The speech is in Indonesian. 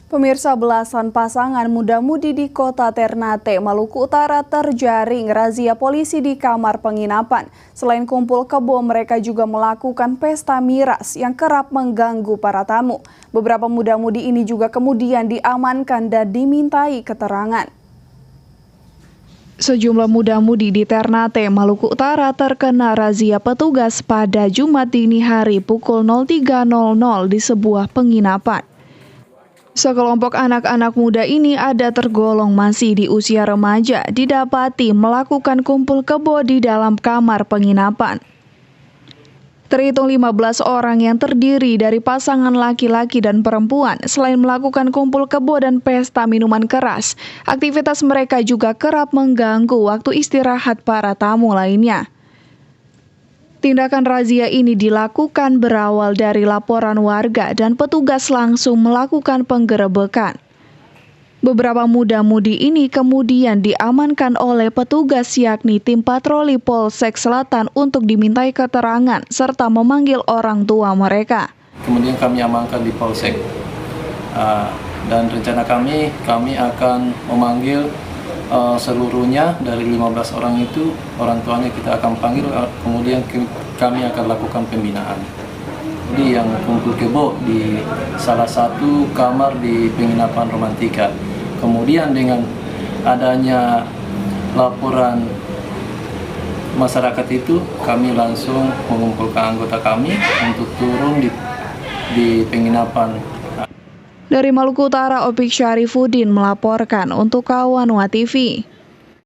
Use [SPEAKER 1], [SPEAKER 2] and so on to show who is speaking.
[SPEAKER 1] Pemirsa, belasan pasangan muda-mudi di kota Ternate, Maluku Utara terjaring razia polisi di kamar penginapan. Selain kumpul kebo, mereka juga melakukan pesta miras yang kerap mengganggu para tamu. Beberapa muda-mudi ini juga kemudian diamankan dan dimintai keterangan. Sejumlah muda-mudi di Ternate, Maluku Utara terkena razia petugas pada Jumat dini hari pukul 03.00 di sebuah penginapan. Sekelompok anak-anak muda ini ada tergolong masih di usia remaja, didapati melakukan kumpul kebo di dalam kamar penginapan. Terhitung 15 orang yang terdiri dari pasangan laki-laki dan perempuan. Selain melakukan kumpul kebo dan pesta minuman keras, aktivitas mereka juga kerap mengganggu waktu istirahat para tamu lainnya. Tindakan razia ini dilakukan berawal dari laporan warga dan petugas langsung melakukan penggerebekan. Beberapa muda-mudi ini kemudian diamankan oleh petugas yakni tim patroli Polsek Selatan untuk dimintai keterangan serta memanggil orang tua mereka.
[SPEAKER 2] Kemudian kami amankan di Polsek dan rencana kami akan memanggil seluruhnya dari 15 orang itu, orang tuanya kita akan panggil, kemudian kami akan lakukan pembinaan. Jadi yang kumpul kebo di salah satu kamar di penginapan Romantika. Kemudian dengan adanya laporan masyarakat itu, kami langsung mengumpulkan anggota kami untuk turun di penginapan.
[SPEAKER 1] Dari Maluku Utara, Opik Syarifuddin melaporkan untuk Kawanwa TV.